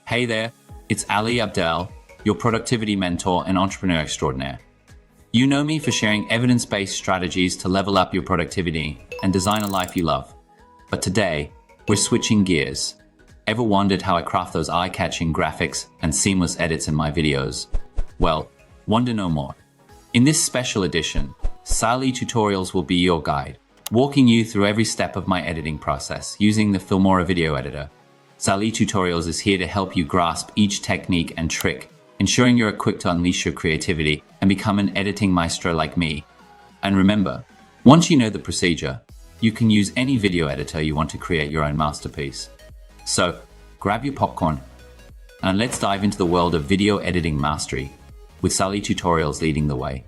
Hey there, it's Ali Abdaal, your productivity mentor and entrepreneur extraordinaire. You know me for sharing evidence-based strategies to level up your productivity and design a life you love. But today, we're switching gears. Ever wondered how I craft those eye-catching graphics and seamless edits in my videos? Well, wonder no more. In this special edition, Ali Tutorials will be your guide, walking you through every step of my editing process using the Filmora video editor. Ali Tutorials is here to help you grasp each technique and trick, ensuring you're equipped to unleash your creativity and become an editing maestro like me. And remember, once you know the procedure, you can use any video editor you want to create your own masterpiece. So, grab your popcorn and let's dive into the world of video editing mastery, with Ali Tutorials leading the way.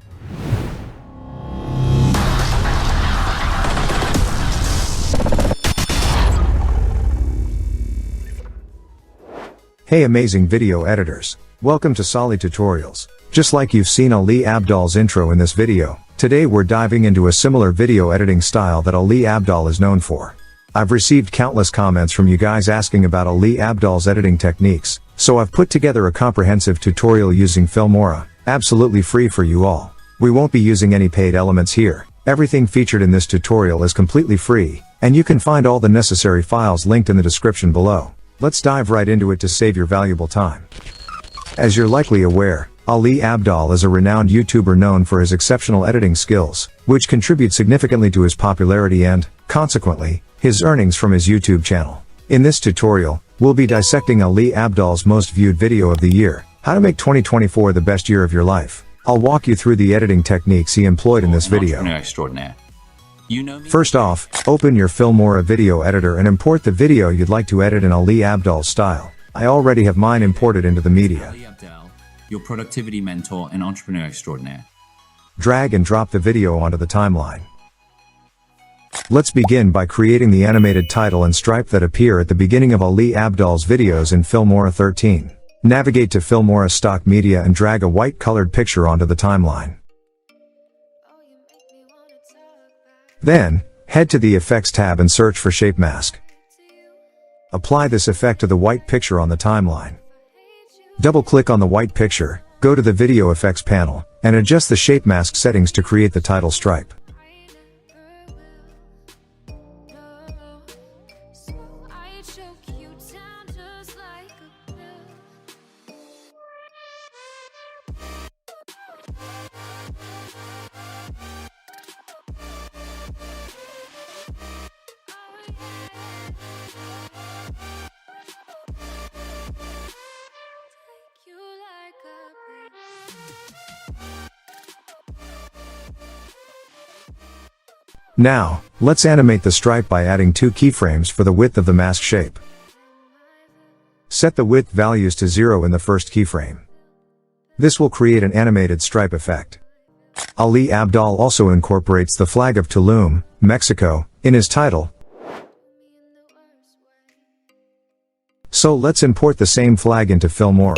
Hey amazing video editors! Welcome to Ali Tutorials. Just like you've seen Ali Abdaal's intro in this video, today we're diving into a similar video editing style that Ali Abdaal is known for. I've received countless comments from you guys asking about Ali Abdaal's editing techniques, so I've put together a comprehensive tutorial using Filmora, absolutely free for you all. We won't be using any paid elements here. Everything featured in this tutorial is completely free, and you can find all the necessary files linked in the description below. Let's dive right into it to save your valuable time. As you're likely aware, Ali Abdaal is a renowned YouTuber known for his exceptional editing skills, which contribute significantly to his popularity and, consequently, his earnings from his YouTube channel. In this tutorial, we'll be dissecting Ali Abdaal's most viewed video of the year, how to make 2024 the best year of your life. I'll walk you through the editing techniques he employed in this video. Extraordinaire. You know me? First off, open your Filmora video editor and import the video you'd like to edit in Ali Abdaal's style. I already have mine imported into the media. Ali Abdaal, your productivity mentor and entrepreneur extraordinaire. Drag and drop the video onto the timeline. Let's begin by creating the animated title and stripe that appear at the beginning of Ali Abdaal's videos in Filmora 13. Navigate to Filmora stock media and drag a white colored picture onto the timeline. Then, head to the Effects tab and search for Shape Mask. Apply this effect to the white picture on the timeline. Double-click on the white picture, go to the Video Effects panel, and adjust the Shape Mask settings to create the title stripe. Now, let's animate the stripe by adding 2 keyframes for the width of the mask shape. Set the width values to 0 in the first keyframe. This will create an animated stripe effect. Ali Abdaal also incorporates the flag of Tulum, Mexico, in his title. So let's import the same flag into Filmora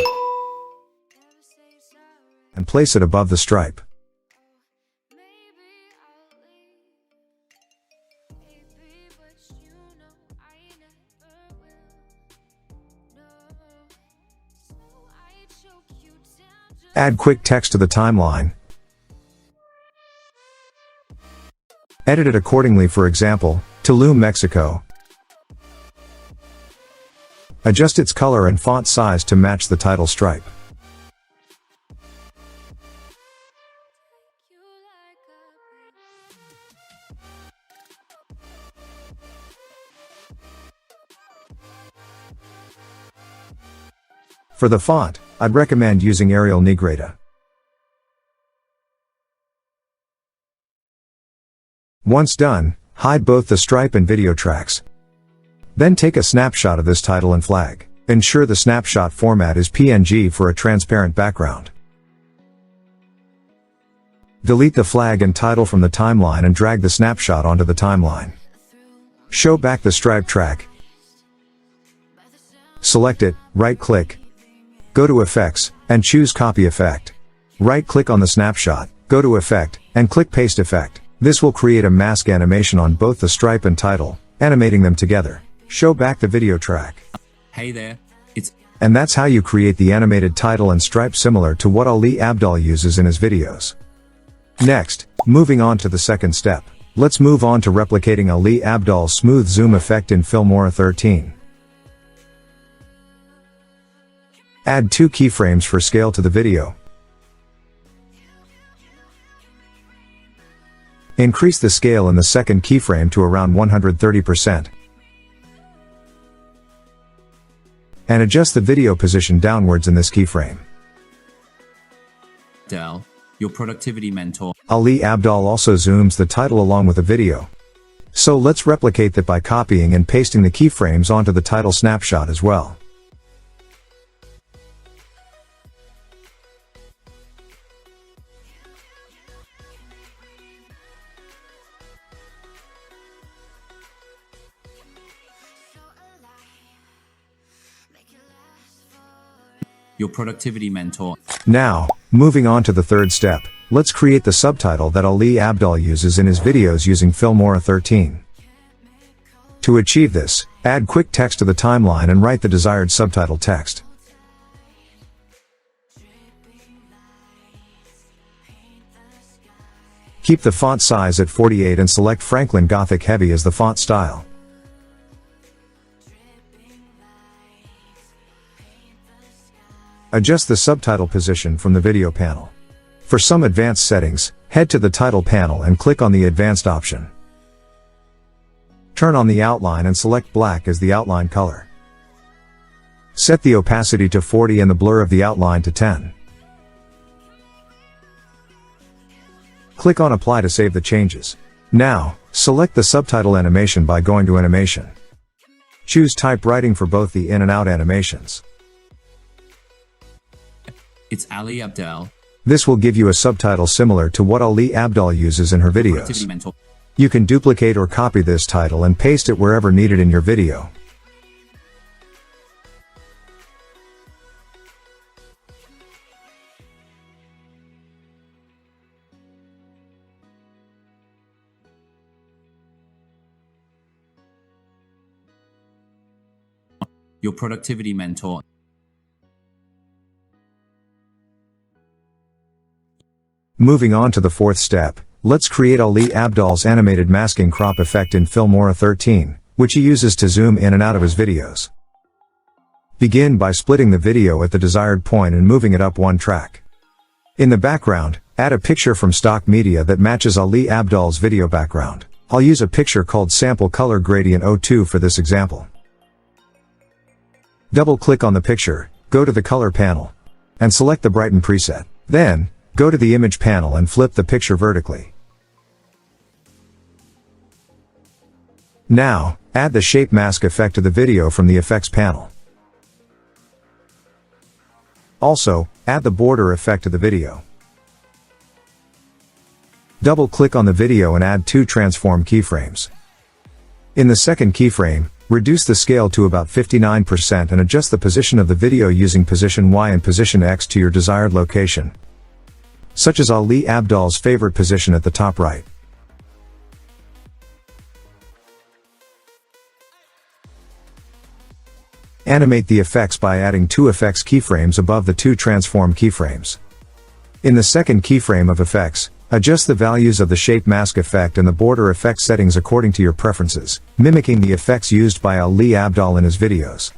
and place it above the stripe. Add quick text to the timeline. Edit it accordingly, for example, Tulum, Mexico. Adjust its color and font size to match the title stripe. For the font, I'd recommend using Arial Negrita. Once done, hide both the stripe and video tracks. Then take a snapshot of this title and flag. Ensure the snapshot format is PNG for a transparent background. Delete the flag and title from the timeline and drag the snapshot onto the timeline. Show back the stripe track. Select it, right-click, go to Effects, and choose Copy Effect. Right-click on the snapshot, go to Effect, and click Paste Effect. This will create a mask animation on both the stripe and title, animating them together. Show back the video track. Hey there, it's And that's how you create the animated title and stripe similar to what Ali Abdaal uses in his videos. Next, moving on to the second step. Let's move on to replicating Ali Abdaal's smooth zoom effect in Filmora 13. Add 2 keyframes for scale to the video. Increase the scale in the second keyframe to around 130%. And adjust the video position downwards in this keyframe. Abdaal, your productivity mentor. Ali Abdaal also zooms the title along with the video. So let's replicate that by copying and pasting the keyframes onto the title snapshot as well. Your productivity mentor. Now, moving on to the third step, let's create the subtitle that Ali Abdaal uses in his videos using Filmora 13. To achieve this, add quick text to the timeline and write the desired subtitle text. Keep the font size at 48 and select Franklin Gothic Heavy as the font style. Adjust the subtitle position from the video panel. For some advanced settings, head to the title panel and click on the Advanced option. Turn on the outline and select black as the outline color. Set the opacity to 40 and the blur of the outline to 10. Click on Apply to save the changes. Now, select the subtitle animation by going to Animation. Choose Type Writing for both the in and out animations. It's Ali Abdaal. This will give you a subtitle similar to what Ali Abdaal uses in her Productivity videos. mentor. You can duplicate or copy this title and paste it wherever needed in your video. Your productivity mentor. Moving on to the fourth step, let's create Ali Abdaal's animated masking crop effect in Filmora 13, which he uses to zoom in and out of his videos. Begin by splitting the video at the desired point and moving it up one track. In the background, add a picture from stock media that matches Ali Abdaal's video background. I'll use a picture called Sample Color Gradient 02 for this example. Double-click on the picture, go to the Color panel, and select the Brighten preset. Then, go to the Image panel and flip the picture vertically. Now, add the Shape Mask effect to the video from the Effects panel. Also, add the Border effect to the video. Double-click on the video and add 2 transform keyframes. In the second keyframe, reduce the scale to about 59% and adjust the position of the video using position Y and position X to your desired location, such as Ali Abdaal's favorite position at the top right. Animate the effects by adding 2 effects keyframes above the 2 transform keyframes. In the second keyframe of effects, adjust the values of the shape mask effect and the border effect settings according to your preferences, mimicking the effects used by Ali Abdaal in his videos.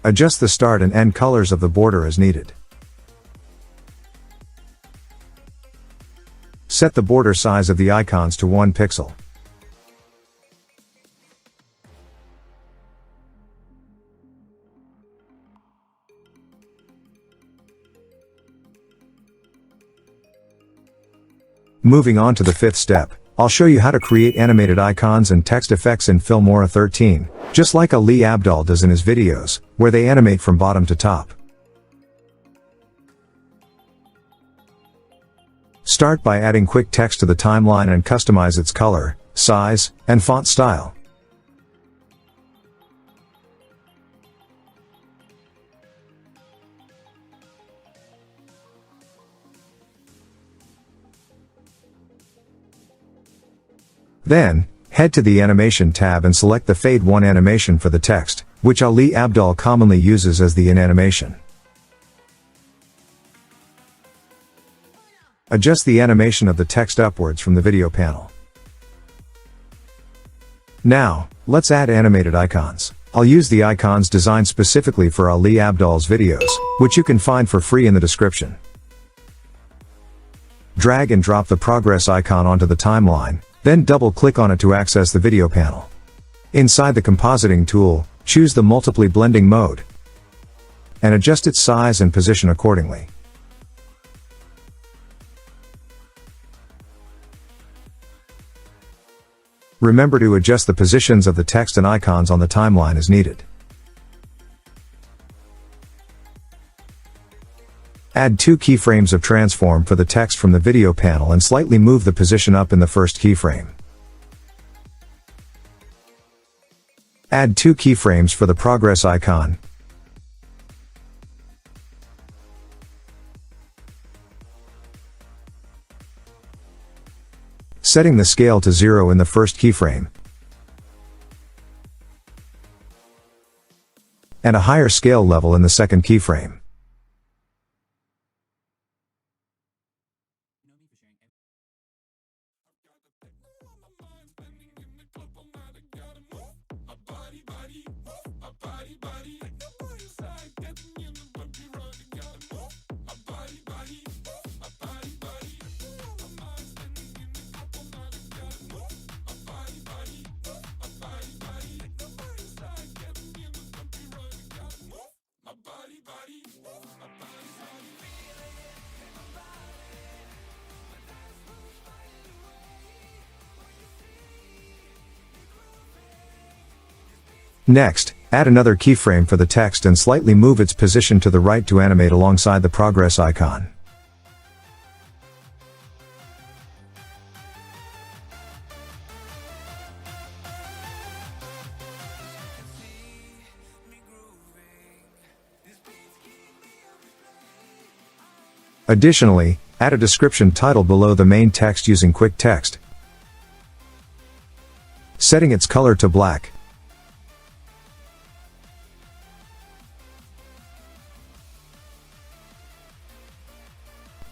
Adjust the start and end colors of the border as needed. Set the border size of the icons to 1 pixel. Moving on to the fifth step, I'll show you how to create animated icons and text effects in Filmora 13, just like Ali Abdaal does in his videos, where they animate from bottom to top. Start by adding quick text to the timeline and customize its color, size, and font style. Then, Head to the Animation tab and select the Fade 1 animation for the text, which Ali Abdaal commonly uses as the in animation. Adjust the animation of the text upwards from the video panel. Now, let's add animated icons. I'll use the icons designed specifically for Ali Abdaal's videos, which you can find for free in the description. Drag and drop the progress icon onto the timeline, then double-click on it to access the video panel. Inside the compositing tool, choose the multiply blending mode and adjust its size and position accordingly. Remember to adjust the positions of the text and icons on the timeline as needed. Add 2 keyframes of transform for the text from the video panel and slightly move the position up in the first keyframe. Add 2 keyframes for the progress icon. Setting the scale to 0 in the first keyframe, and a higher scale level in the second keyframe. Next, add another keyframe for the text and slightly move its position to the right to animate alongside the progress icon. Additionally, add a description title below the main text using quick text, setting its color to black.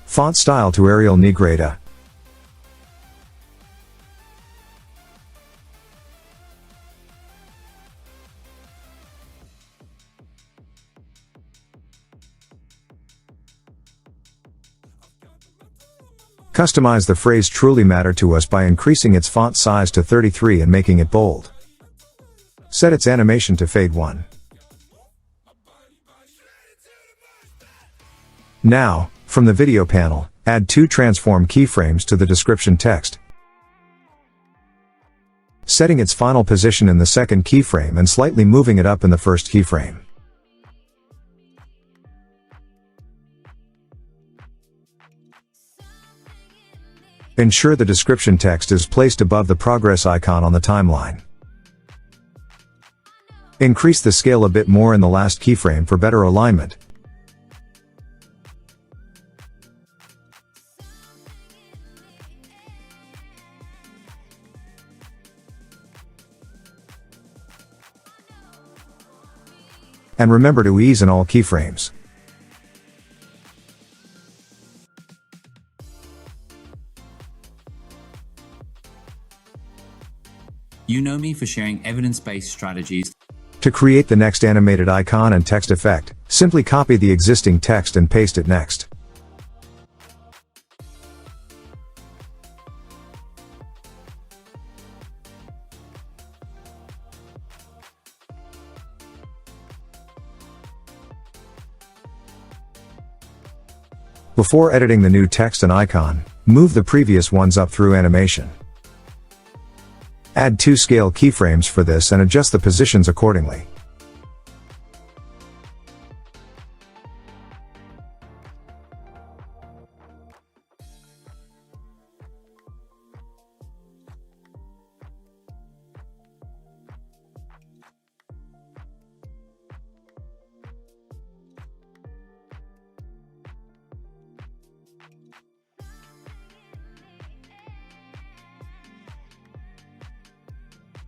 Font style to Arial Negrita. Customize the phrase "truly matter to us" by increasing its font size to 33 and making it bold. Set its animation to Fade 1. Now, from the video panel, add 2 transform keyframes to the description text, setting its final position in the second keyframe and slightly moving it up in the first keyframe. Ensure the description text is placed above the progress icon on the timeline. Increase the scale a bit more in the last keyframe for better alignment. And remember to ease in all keyframes. You know me for sharing evidence-based strategies. To create the next animated icon and text effect, simply copy the existing text and paste it next. Before editing the new text and icon, move the previous ones up through animation. Add 2 scale keyframes for this and adjust the positions accordingly.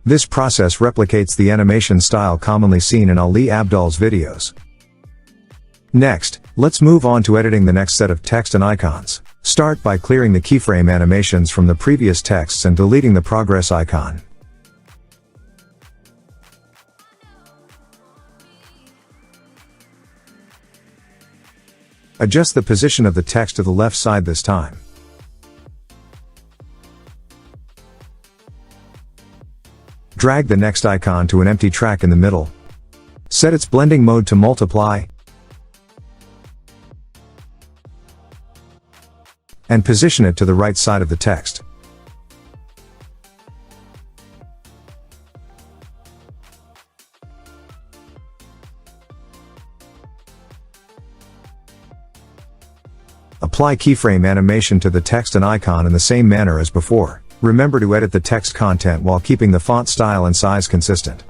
This process replicates the animation style commonly seen in Ali Abdaal's videos. Next, let's move on to editing the next set of text and icons. Start by clearing the keyframe animations from the previous texts and deleting the progress icon. Adjust the position of the text to the left side this time. Drag the next icon to an empty track in the middle. Set its blending mode to multiply. And position it to the right side of the text. Apply keyframe animation to the text and icon in the same manner as before. Remember to edit the text content while keeping the font style and size consistent.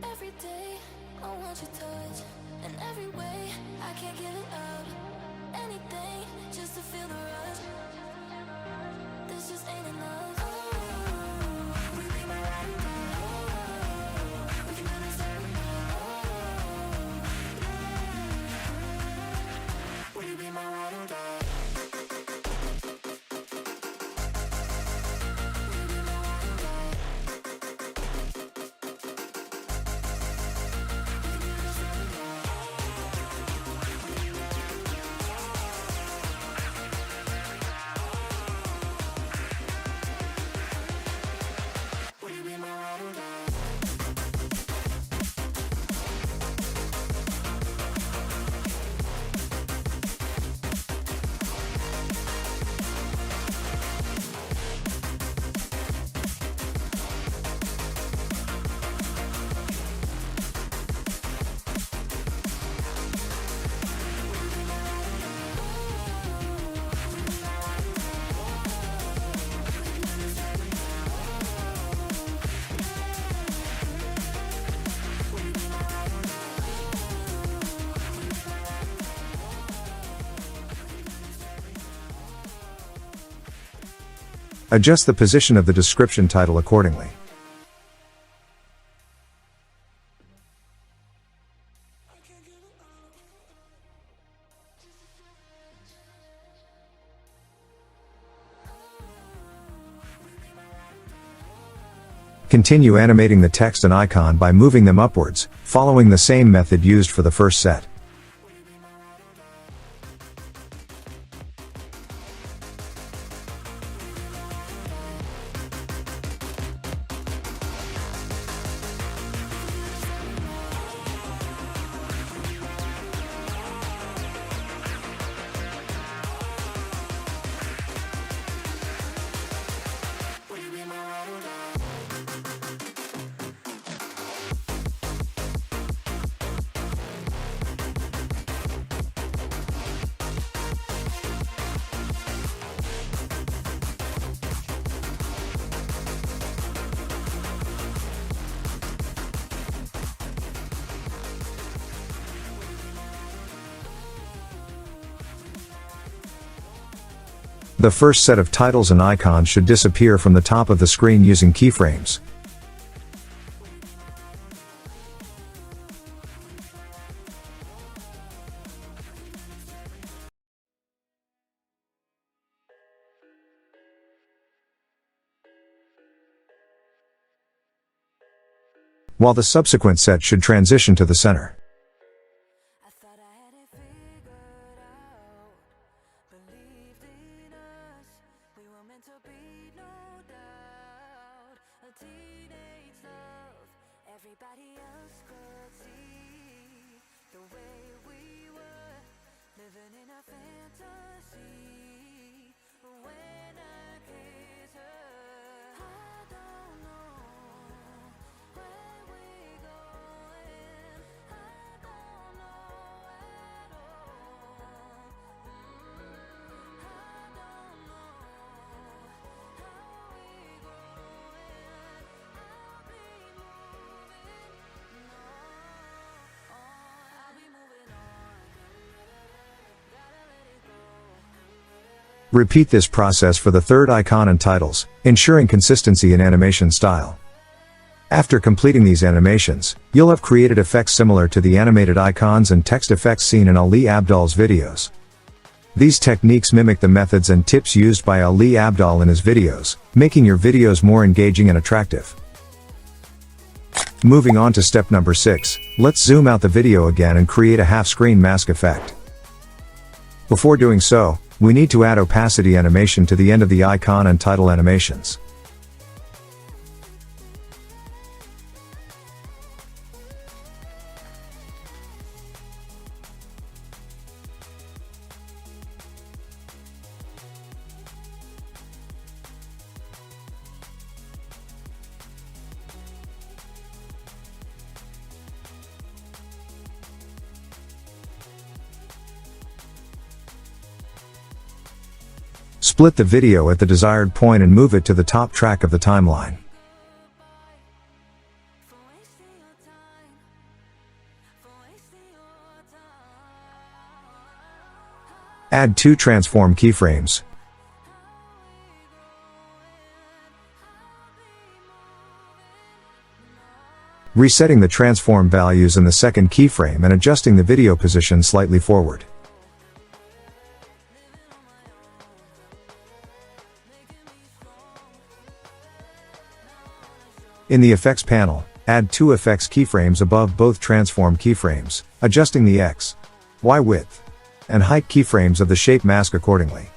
Every day, I want your touch, and every way, I can't give it up. Anything, just to feel the rush. This just ain't enough. Oh, we be my ride or die. Oh, we can do this every night. Oh, will you be my ride or die? Adjust the position of the description title accordingly. Continue animating the text and icon by moving them upwards, following the same method used for the first set. The first set of titles and icons should disappear from the top of the screen using keyframes. While the subsequent set should transition to the center. I thought I had it figured out. Believed in us. We were meant to be, no doubt. A teenage love. Everybody else could see the way we were. Living in a fantasy. When I kiss her, I don't know where we going. I Repeat this process for the third icon and titles, ensuring consistency in animation style. After completing these animations, you'll have created effects similar to the animated icons and text effects seen in Ali Abdaal's videos. These techniques mimic the methods and tips used by Ali Abdaal in his videos, making your videos more engaging and attractive. Moving on to step number 6, let's zoom out the video again and create a half-screen mask effect. Before doing so, we need to add opacity animation to the end of the icon and title animations. Split the video at the desired point and move it to the top track of the timeline. For wasting your time, for wasting your time. Add 2 transform keyframes. Resetting the transform values in the second keyframe and adjusting the video position slightly forward. In the effects panel, add 2 effects keyframes above both transform keyframes, adjusting the X, Y width, and height keyframes of the shape mask accordingly.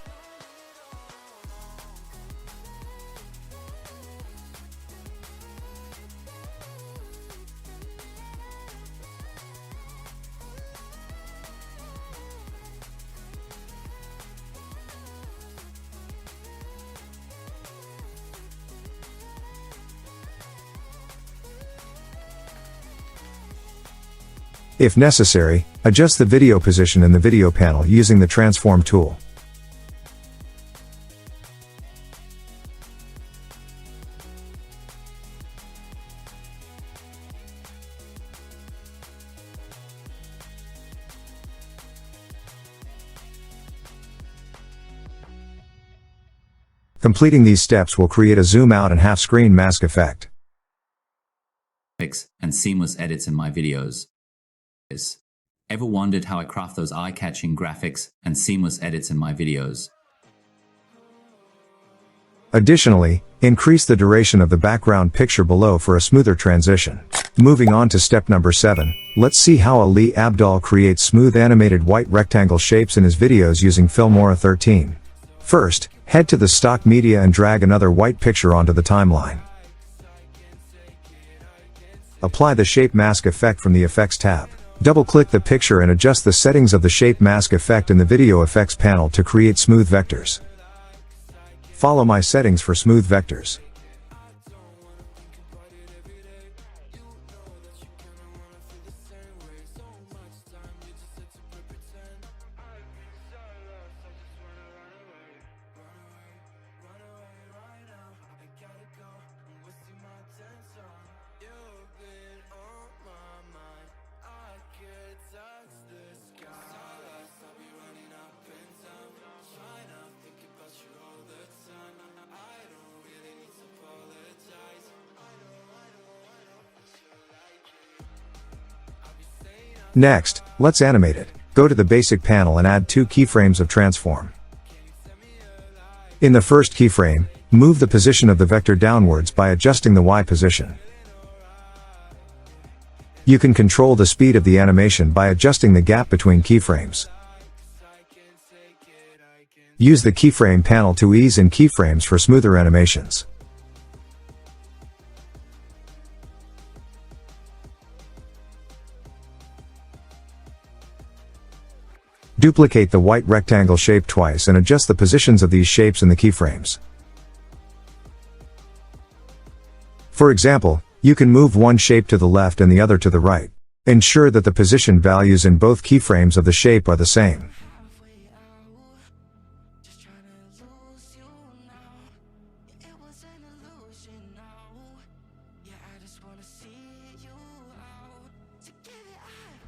If necessary, adjust the video position in the video panel using the transform tool. Completing these steps will create a zoom out and half-screen mask effect. And seamless edits in my videos. Ever wondered how I craft those eye-catching graphics and seamless edits in my videos? Additionally, increase the duration of the background picture below for a smoother transition. Moving on to step number 7, let's see how Ali Abdaal creates smooth animated white rectangle shapes in his videos using Filmora 13. First, head to the stock media and drag another white picture onto the timeline. Apply the shape mask effect from the Effects tab. Double-click the picture and adjust the settings of the shape mask effect in the video effects panel to create smooth vectors. Follow my settings for smooth vectors. Next, let's animate it. Go to the basic panel and add 2 keyframes of transform. In the first keyframe, move the position of the vector downwards by adjusting the Y position. You can control the speed of the animation by adjusting the gap between keyframes. Use the keyframe panel to ease in keyframes for smoother animations. Duplicate the white rectangle shape twice and adjust the positions of these shapes in the keyframes. For example, you can move one shape to the left and the other to the right. Ensure that the position values in both keyframes of the shape are the same. Halfway out, just trying to lose you now. Yeah, it was an illusion now. Yeah, I just wanna see you out. To get it out,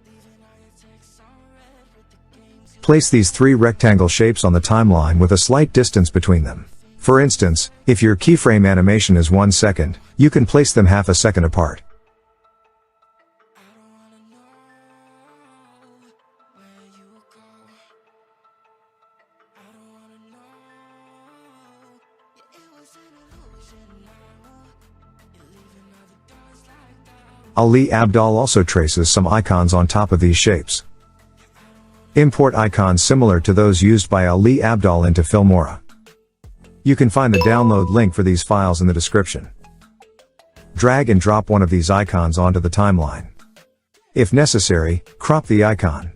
leaving all your texts on red with the games Place these 3 rectangle shapes on the timeline with a slight distance between them. For instance, if your keyframe animation is 1 second, you can place them half a second apart. Ali Abdaal also traces some icons on top of these shapes. Import icons similar to those used by Ali Abdaal into Filmora. You can find the download link for these files in the description. Drag and drop one of these icons onto the timeline. If necessary, crop the icon.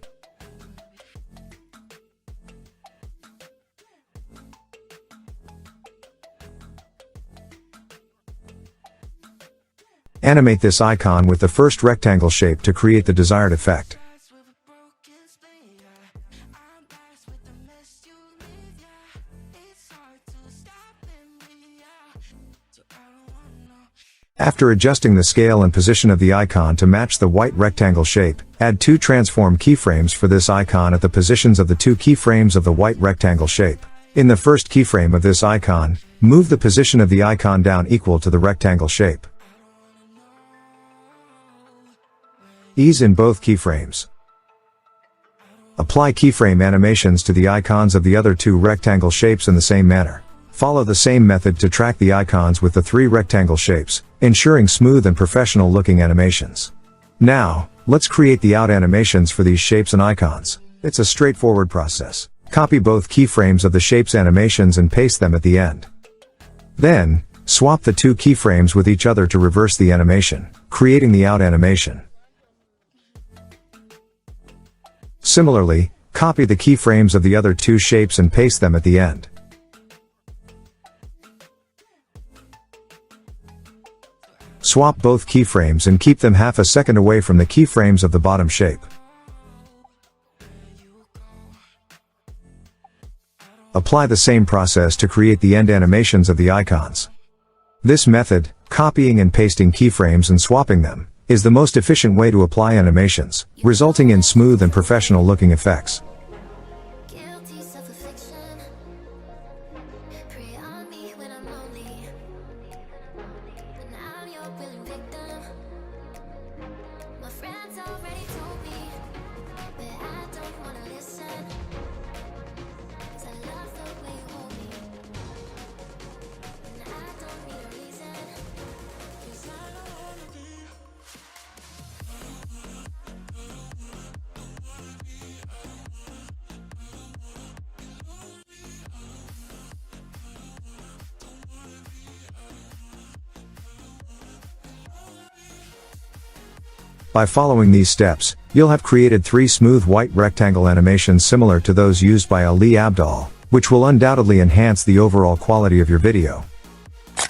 Animate this icon with the first rectangle shape to create the desired effect. After adjusting the scale and position of the icon to match the white rectangle shape, add 2 transform keyframes for this icon at the positions of the 2 keyframes of the white rectangle shape. In the first keyframe of this icon, move the position of the icon down equal to the rectangle shape. Ease in both keyframes. Apply keyframe animations to the icons of the other 2 rectangle shapes in the same manner. Follow the same method to track the icons with the 3 rectangle shapes, ensuring smooth and professional looking animations. Now, let's create the out animations for these shapes and icons. It's a straightforward process. Copy both keyframes of the shapes animations and paste them at the end. Then, swap the 2 keyframes with each other to reverse the animation, creating the out animation. Similarly, copy the keyframes of the other 2 shapes and paste them at the end. Swap both keyframes and keep them half a second away from the keyframes of the bottom shape. Apply the same process to create the end animations of the icons. This method, copying and pasting keyframes and swapping them, is the most efficient way to apply animations, resulting in smooth and professional looking effects. Guilty self-affliction. Prey on me when I'm lonely. But now you're a willing victim. My friends already told me, but I don't wanna listen. 'Cause I love the way you hold me. And I don't need a reason. 'Cause I don't wanna be. By following these steps, you'll have created 3 smooth white rectangle animations similar to those used by Ali Abdaal, which will undoubtedly enhance the overall quality of your video.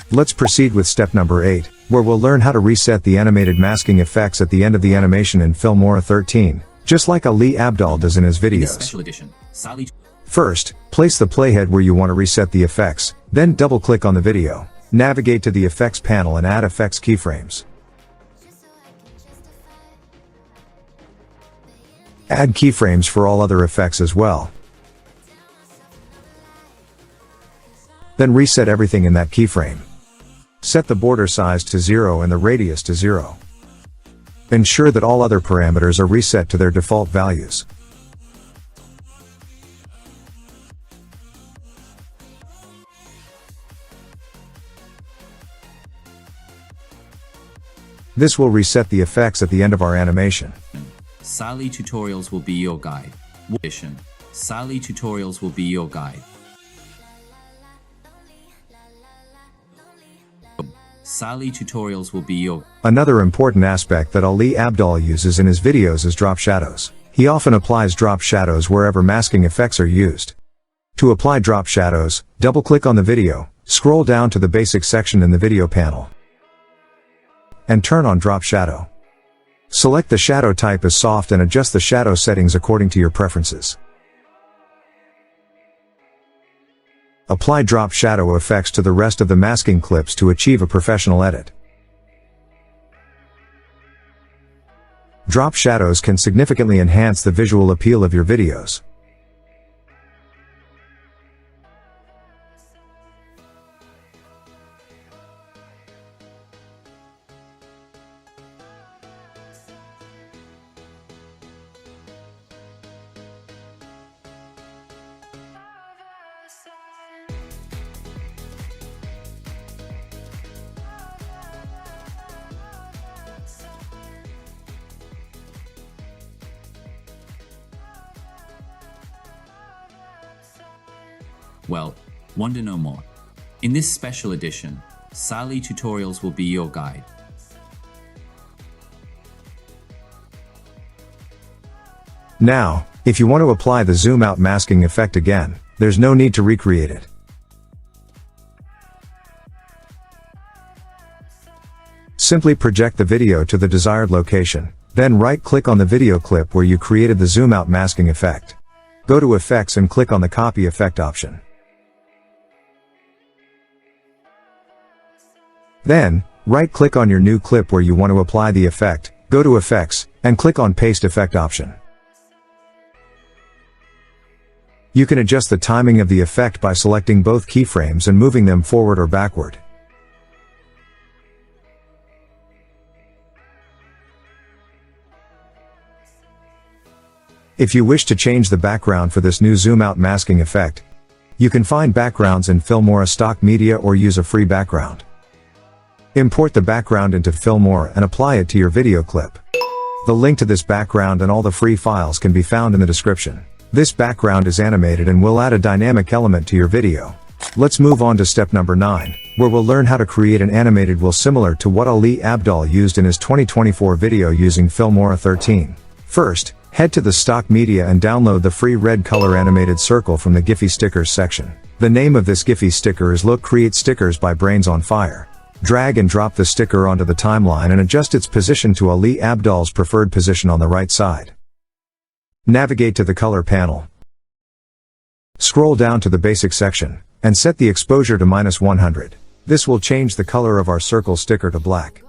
Let's proceed with step number 8, where we'll learn how to reset the animated masking effects at the end of the animation in Filmora 13, just like Ali Abdaal does in his In this videos. special edition, Sally First, place the playhead where you want to reset the effects, then double-click on the video. Navigate to the effects panel and add effects keyframes. Add keyframes for all other effects as well. Then reset everything in that keyframe. Set the border size to 0 and the radius to 0. Ensure that all other parameters are reset to their default values. This will reset the effects at the end of our animation. Sally tutorials will be your guide. Edition. Sally tutorials will be your guide. Sally tutorials will be your. Another important aspect that Ali Abdaal uses in his videos is drop shadows. He often applies drop shadows wherever masking effects are used. To apply drop shadows, double-click on the video, scroll down to the basic section in the video panel, and turn on drop shadow. Select the shadow type as soft and adjust the shadow settings according to your preferences. Apply drop shadow effects to the rest of the masking clips to achieve a professional edit. Drop shadows can significantly enhance the visual appeal of your videos. Well, wonder no more. In this special edition, Sali Tutorials will be your guide. Now, if you want to apply the zoom out masking effect again, there's no need to recreate it. Simply project the video to the desired location, then right-click on the video clip where you created the zoom out masking effect. Go to Effects and click on the Copy Effect option. Then, right-click on your new clip where you want to apply the effect, go to Effects, and click on Paste Effect option. You can adjust the timing of the effect by selecting both keyframes and moving them forward or backward. If you wish to change the background for this new zoom out masking effect, you can find backgrounds in Filmora stock media or use a free background. Import the background into Filmora and apply it to your video clip. The link to this background and all the free files can be found in the description. This background is animated and will add a dynamic element to your video. Let's move on to step number 9, where we'll learn how to create an animated wheel similar to what Ali Abdaal used in his 2024 video using Filmora 13. First, head to the stock media and download the free red color animated circle from the Giphy stickers section. The name of this Giphy sticker is Look Create Stickers by Brains on Fire. Drag and drop the sticker onto the timeline and adjust its position to Ali Abdaal's preferred position on the right side. Navigate to the color panel. Scroll down to the basic section, and set the exposure to -100. This will change the color of our circle sticker to black.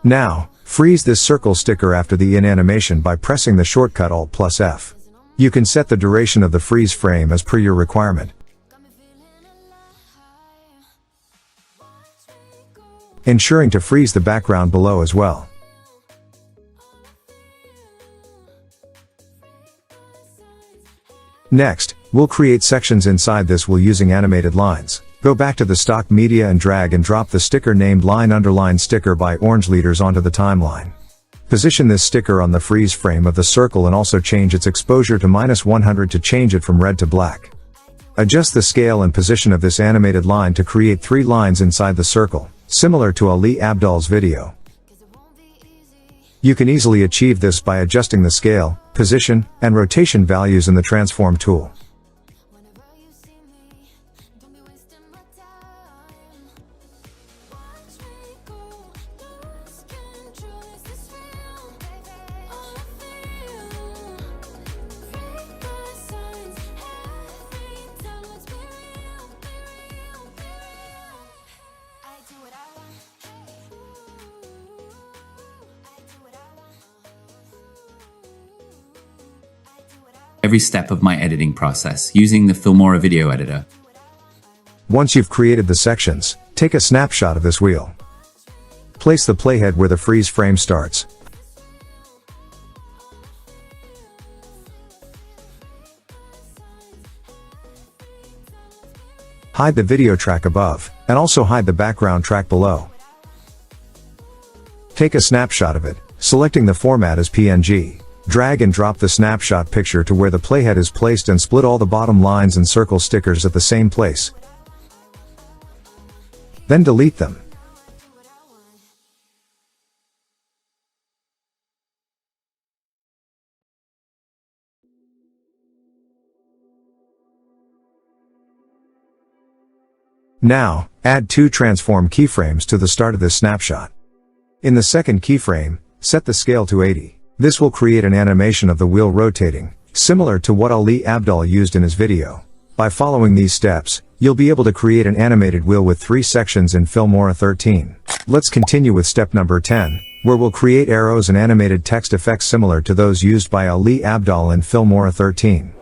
Now, freeze this circle sticker after the in animation by pressing the shortcut Alt+F. You can set the duration of the freeze frame as per your requirement, ensuring to freeze the background below as well. Next, we'll create sections inside this wheel using animated lines. Go back to the stock media and drag and drop the sticker named Line Underline Sticker by Orange Leaders onto the timeline. Position this sticker on the freeze frame of the circle and also change its exposure to -100 to change it from red to black. Adjust the scale and position of this animated line to create 3 lines inside the circle, similar to Ali Abdaal's video. You can easily achieve this by adjusting the scale, position, and rotation values in the transform tool. Every step of my editing process using the Filmora video editor. Once you've created the sections, take a snapshot of this wheel. Place the playhead where the freeze frame starts. Hide the video track above, and also hide the background track below. Take a snapshot of it, selecting the format as PNG. Drag and drop the snapshot picture to where the playhead is placed and split all the bottom lines and circle stickers at the same place. Then delete them. Now, add 2 transform keyframes to the start of this snapshot. In the second keyframe, set the scale to 80. This will create an animation of the wheel rotating, similar to what Ali Abdaal used in his video. By following these steps, you'll be able to create an animated wheel with 3 sections in Filmora 13. Let's continue with step number 10, where we'll create arrows and animated text effects similar to those used by Ali Abdaal in Filmora 13.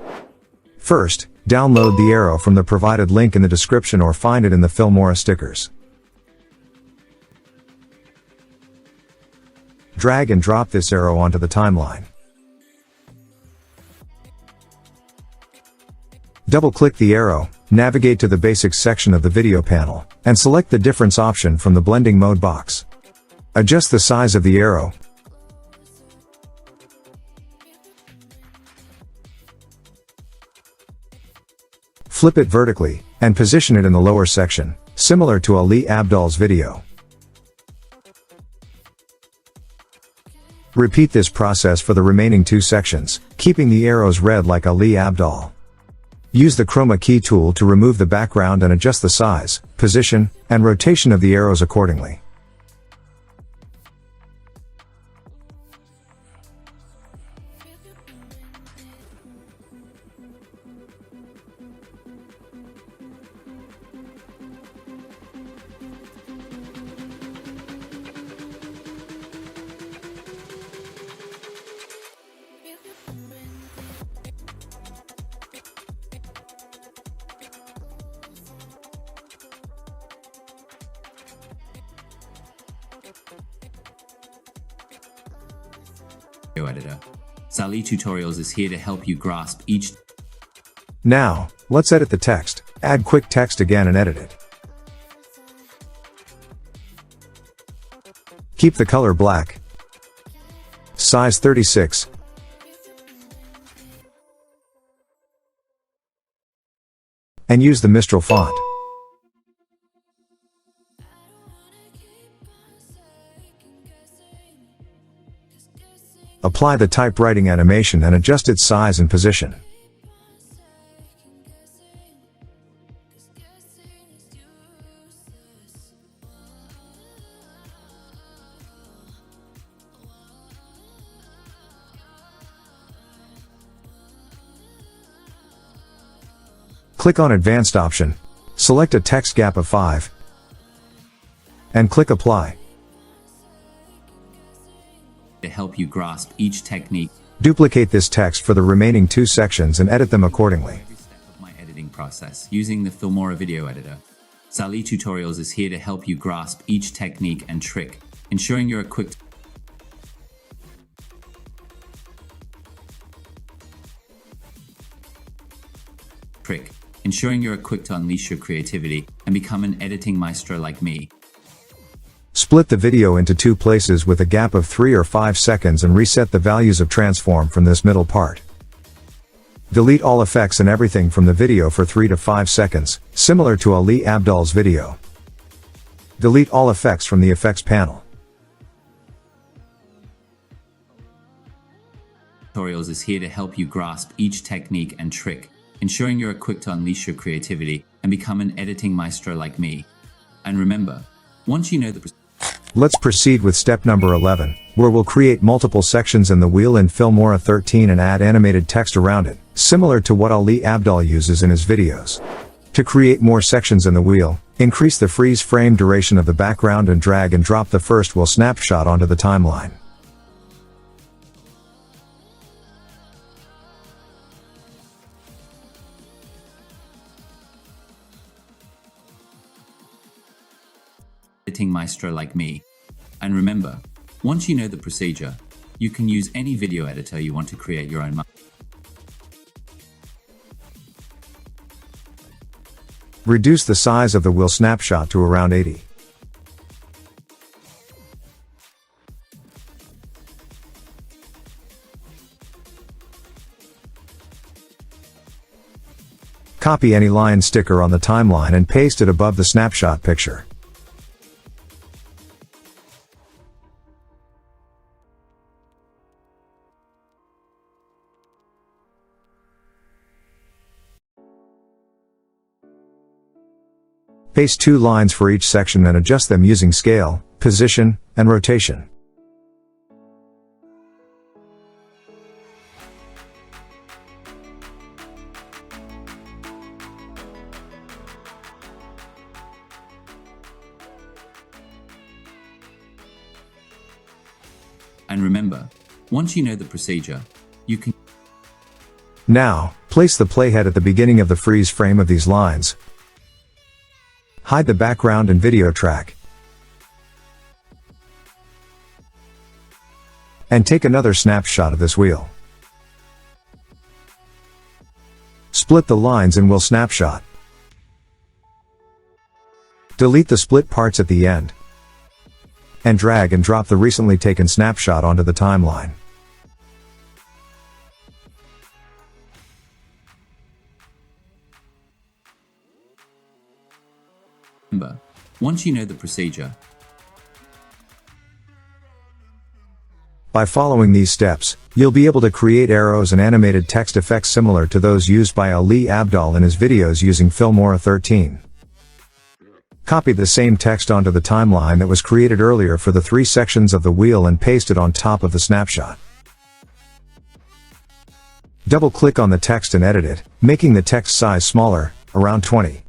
First, download the arrow from the provided link in the description or find it in the Filmora stickers. Drag and drop this arrow onto the timeline. Double-click the arrow, navigate to the Basics section of the video panel, and select the Difference option from the Blending Mode box. Adjust the size of the arrow. Flip it vertically, and position it in the lower section, similar to Ali Abdaal's video. Repeat this process for the remaining 2 sections, keeping the arrows red like Ali Abdaal. Use the chroma key tool to remove the background and adjust the size, position, and rotation of the arrows accordingly. Video editor. Ali Tutorials is here to help you grasp each. Now, let's edit the text. Add quick text again and edit it. Keep the color black. Size 36. And use the Mistral font. Apply the typewriting animation and adjust its size and position. Click on Advanced option. Select a text gap of 5. And click Apply. To help you grasp each technique. Duplicate this text for the remaining 2 sections and edit them accordingly. Every step of my editing process using the Filmora video editor. Ali Tutorials is here to help you grasp each technique and trick, ensuring you're equipped to unleash your creativity and become an editing maestro like me. Split the video into 2 places with a gap of 3 or 5 seconds and reset the values of transform from this middle part. Delete all effects and everything from the video for 3 to 5 seconds, similar to Ali Abdaal's video. Delete all effects from the effects panel. Tutorials is here to help you grasp each technique and trick, ensuring you're equipped to unleash your creativity and become an editing maestro like me. And remember, once you know the Let's proceed with step number 11, where we'll create multiple sections in the wheel in Filmora 13 and add animated text around it, similar to what Ali Abdaal uses in his videos. To create more sections in the wheel, increase the freeze frame duration of the background and drag and drop the first wheel snapshot onto the timeline. editing maestro like me. And remember, once you know the procedure, you can use any video editor you want to create your own. Reduce the size of the wheel snapshot to around 80. Copy any line sticker on the timeline and paste it above the snapshot picture. Paste 2 lines for each section and adjust them using scale, position, and rotation. And remember, once you know the procedure, you can. Now, place the playhead at the beginning of the freeze frame of these lines. Hide the background and video track. And take another snapshot of this wheel. Split the lines and wheel snapshot. Delete the split parts at the end. And drag and drop the recently taken snapshot onto the timeline. Once you know the procedure, By following these steps, you'll be able to create arrows and animated text effects similar to those used by Ali Abdaal in his videos using Filmora 13. Copy the same text onto the timeline that was created earlier for the 3 sections of the wheel and paste it on top of the snapshot. Double-click on the text and edit it, making the text size smaller, around 20.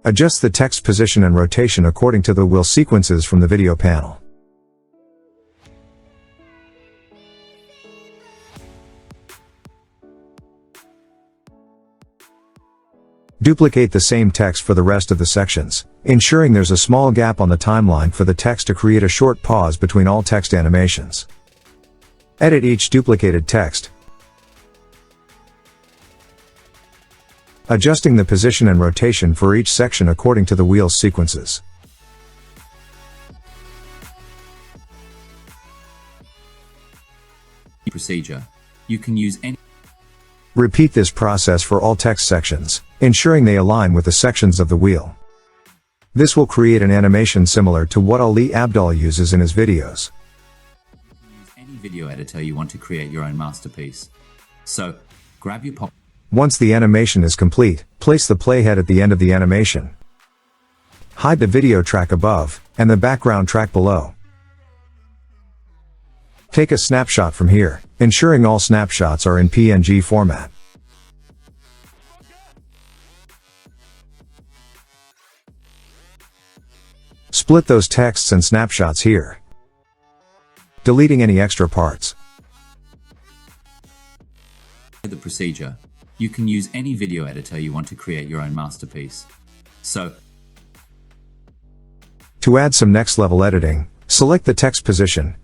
Adjust the text position and rotation according to the wheel sequences from the video panel. Duplicate the same text for the rest of the sections, ensuring there's a small gap on the timeline for the text to create a short pause between all text animations. Edit each duplicated text, adjusting the position and rotation for each section according to the wheel's sequences. procedure, you can use any. Repeat this process for all text sections, ensuring they align with the sections of the wheel. This will create an animation similar to what Ali Abdaal uses in his videos. Use any video editor you want to create your own masterpiece. So, grab your pop. Once the animation is complete, place the playhead at the end of the animation. Hide the video track above, and the background track below. Take a snapshot from here, ensuring all snapshots are in PNG format. Split those texts and snapshots here, deleting any extra parts. The procedure, you can use any video editor you want to create your own masterpiece. So, to add some next level editing, select the text position.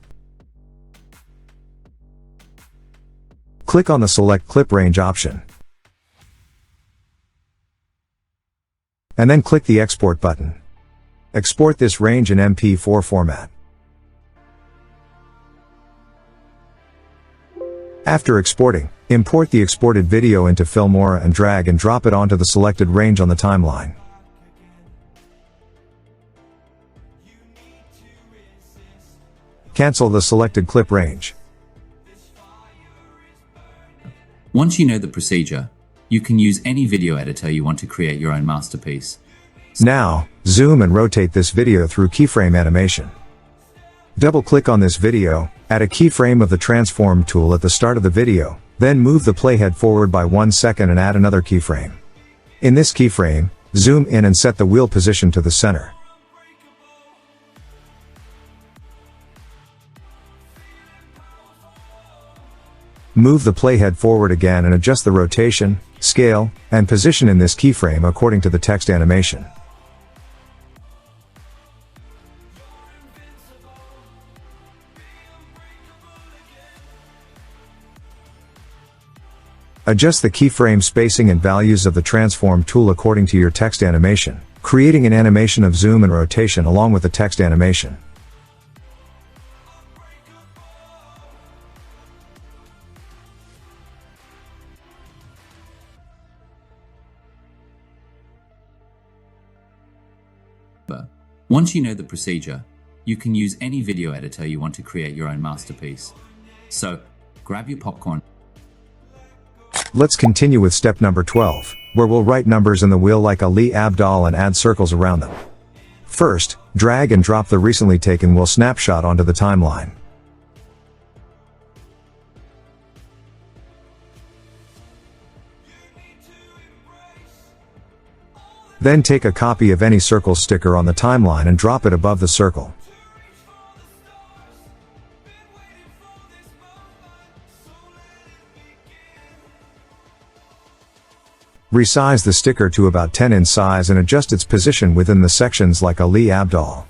Click on the Select Clip Range option. And then click the Export button. Export this range in MP4 format. After exporting, import the exported video into Filmora and drag and drop it onto the selected range on the timeline. Cancel the selected clip range. once you know the procedure, you can use any video editor you want to create your own masterpiece. Now, zoom and rotate this video through keyframe animation. Double-click on this video, add a keyframe of the transform tool at the start of the video, then move the playhead forward by 1 second and add another keyframe. In this keyframe, zoom in and set the wheel position to the center. Move the playhead forward again and adjust the rotation, scale, and position in this keyframe according to the text animation. Adjust the keyframe spacing and values of the transform tool according to your text animation, creating an animation of zoom and rotation along with the text animation. Once you know the procedure, you can use any video editor you want to create your own masterpiece. So, grab your popcorn. Let's continue with step number 12, where we'll write numbers in the wheel like Ali Abdaal and add circles around them. First, drag and drop the recently taken wheel snapshot onto the timeline. Then take a copy of any circle sticker on the timeline and drop it above the circle. Resize the sticker to about 10 in size and adjust its position within the sections like Ali Abdaal.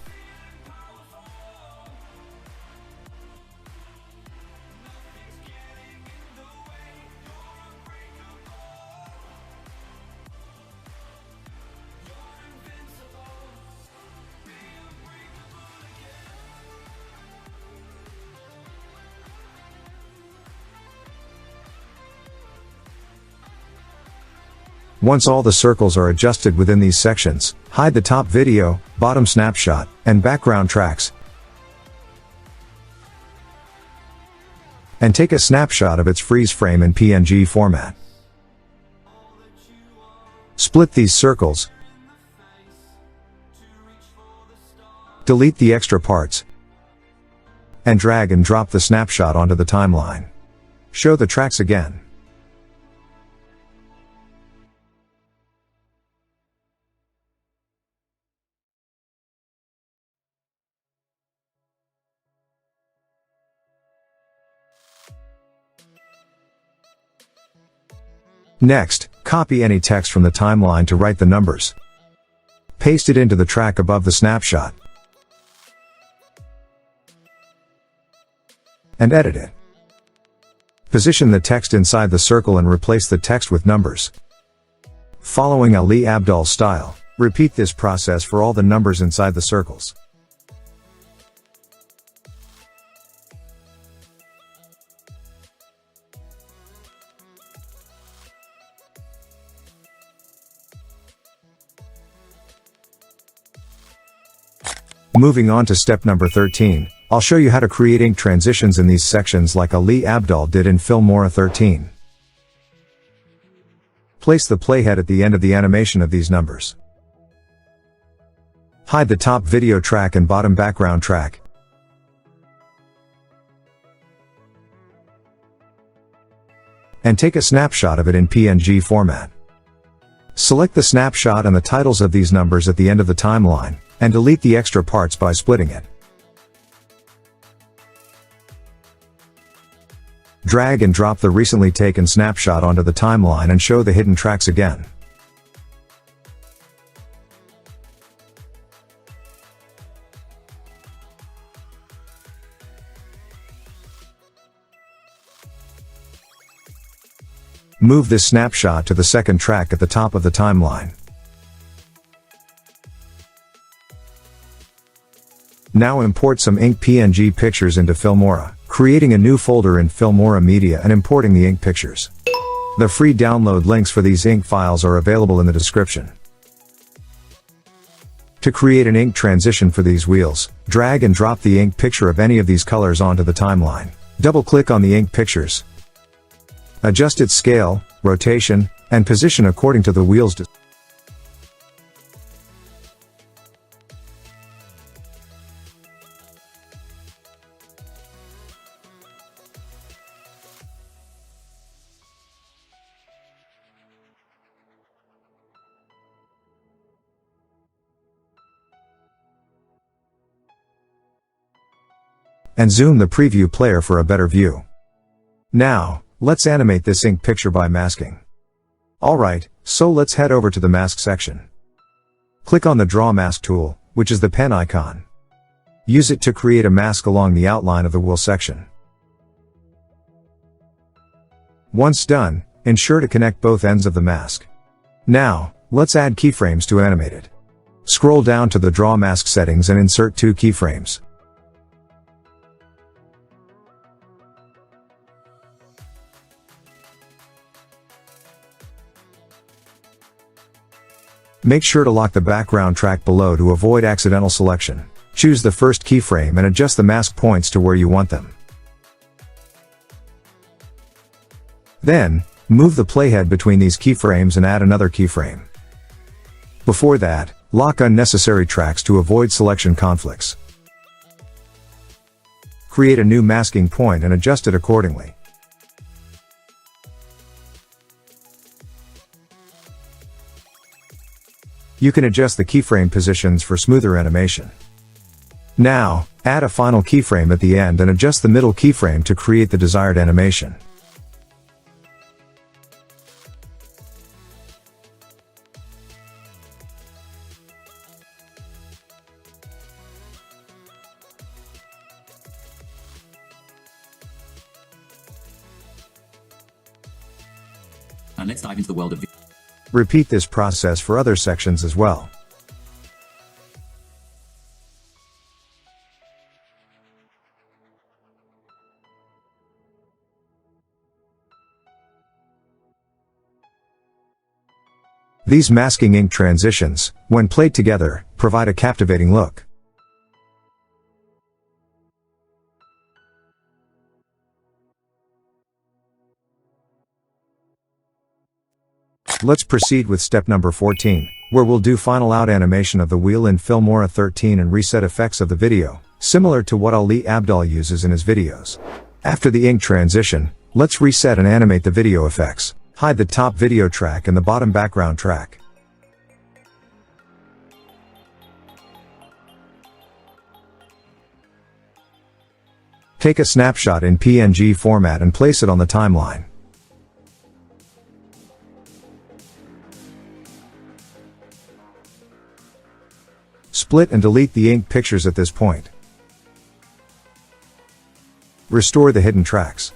Once all the circles are adjusted within these sections, hide the top video, bottom snapshot, and background tracks, and take a snapshot of its freeze frame in PNG format. Split these circles, delete the extra parts, and drag and drop the snapshot onto the timeline. Show the tracks again. Next, copy any text from the timeline to write the numbers. Paste it into the track above the snapshot. And edit it. Position the text inside the circle and replace the text with numbers. Following Ali Abdaal style, repeat this process for all the numbers inside the circles. Moving on to step number 13, I'll show you how to create ink transitions in these sections like Ali Abdaal did in Filmora 13. Place the playhead at the end of the animation of these numbers. Hide the top video track and bottom background track. And take a snapshot of it in PNG format. Select the snapshot and the titles of these numbers at the end of the timeline, and delete the extra parts by splitting it. Drag and drop the recently taken snapshot onto the timeline and show the hidden tracks again. Move this snapshot to the second track at the top of the timeline. Now import some ink PNG pictures into Filmora, creating a new folder in Filmora Media and importing the ink pictures. The free download links for these ink files are available in the description. To create an ink transition for these wheels, drag and drop the ink picture of any of these colors onto the timeline. Double-click on the ink pictures. Adjust its scale, rotation, and position according to the wheel's and zoom the preview player for a better view. Now, let's animate this ink picture by masking. Alright, so let's head over to the mask section. Click on the Draw Mask tool, which is the pen icon. Use it to create a mask along the outline of the wheel section. Once done, ensure to connect both ends of the mask. Now, let's add keyframes to animate it. Scroll down to the Draw Mask settings and insert 2 keyframes. Make sure to lock the background track below to avoid accidental selection. Choose the first keyframe and adjust the mask points to where you want them. Then, move the playhead between these keyframes and add another keyframe. Before that, lock unnecessary tracks to avoid selection conflicts. Create a new masking point and adjust it accordingly. You can adjust the keyframe positions for smoother animation. Now, add a final keyframe at the end and adjust the middle keyframe to create the desired animation. And let's dive into the world of Repeat this process for other sections as well. These masking ink transitions, when played together, provide a captivating look. Let's proceed with step number 14, where we'll do final out animation of the wheel in Filmora 13 and reset effects of the video, similar to what Ali Abdaal uses in his videos. After the ink transition, let's reset and animate the video effects. Hide the top video track and the bottom background track. Take a snapshot in PNG format and place it on the timeline. Split and delete the ink pictures at this point. Restore the hidden tracks.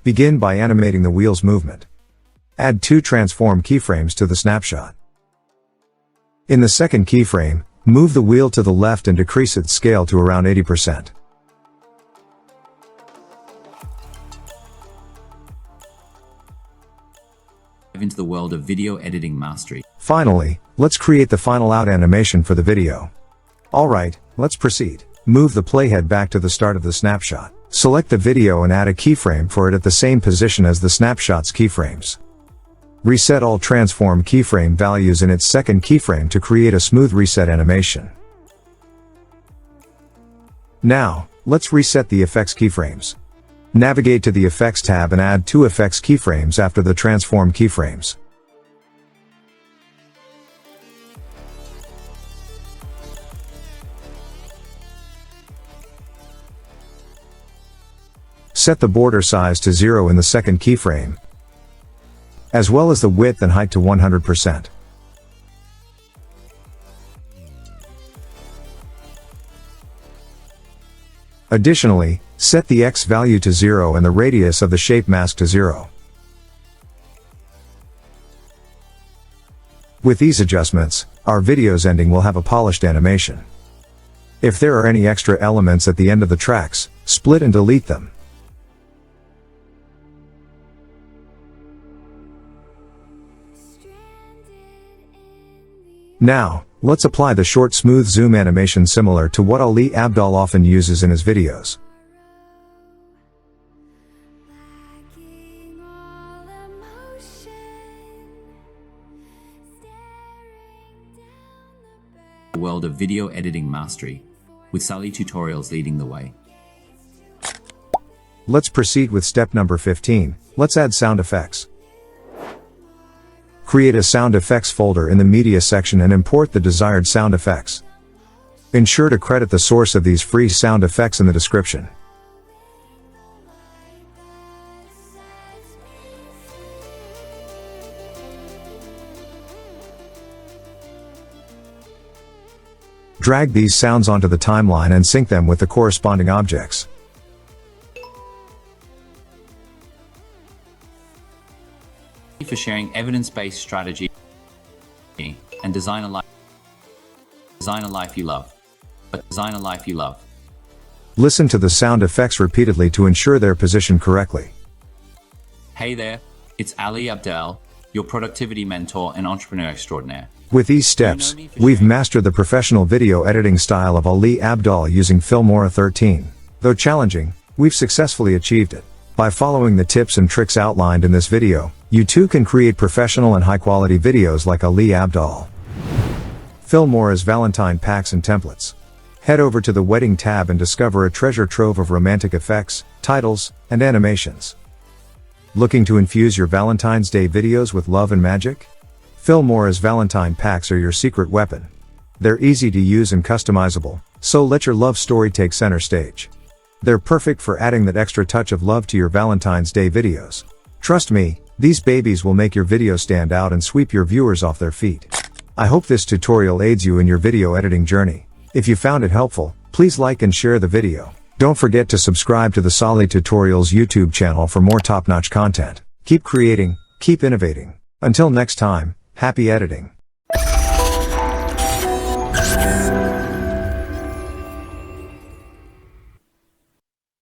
Begin by animating the wheel's movement. Add 2 transform keyframes to the snapshot. In the second keyframe, move the wheel to the left and decrease its scale to around 80%. Into the world of video editing mastery. Finally, let's create the final out animation for the video. Alright, let's proceed. Move the playhead back to the start of the snapshot. Select the video and add a keyframe for it at the same position as the snapshot's keyframes. Reset all transform keyframe values in its second keyframe to create a smooth reset animation. Now, let's reset the effects keyframes. Navigate to the Effects tab and add 2 effects keyframes after the transform keyframes. Set the border size to 0 in the second keyframe, as well as the width and height to 100%. Additionally, set the X value to 0 and the radius of the shape mask to 0. With these adjustments, our video's ending will have a polished animation. If there are any extra elements at the end of the tracks, split and delete them. Now, let's apply the short smooth zoom animation similar to what Ali Abdaal often uses in his videos. The world of video editing mastery, with Sally tutorials leading the way. Let's proceed with step number 15. Let's add sound effects. Create a sound effects folder in the media section and import the desired sound effects. Ensure to credit the source of these free sound effects in the description. Drag these sounds onto the timeline and sync them with the corresponding objects. For sharing evidence-based strategy and design a life you love. Design a life you love. Listen to the sound effects repeatedly to ensure they're positioned correctly. Hey there, it's Ali Abdaal, your productivity mentor and entrepreneur extraordinaire. With these steps, we've mastered the professional video editing style of Ali Abdaal using Filmora 13. Though challenging, we've successfully achieved it. By following the tips and tricks outlined in this video, you too can create professional and high-quality videos like Ali Abdaal. Filmora's Valentine packs and templates. Head over to the Wedding tab and discover a treasure trove of romantic effects, titles, and animations. Looking to infuse your Valentine's Day videos with love and magic? Filmora's Valentine packs are your secret weapon. They're easy to use and customizable, so let your love story take center stage. They're perfect for adding that extra touch of love to your Valentine's Day videos. Trust me, these babies will make your video stand out and sweep your viewers off their feet. I hope this tutorial aids you in your video editing journey. If you found it helpful, please like and share the video. Don't forget to subscribe to the Sally Tutorials YouTube channel for more top-notch content. Keep creating, keep innovating. Until next time, happy editing.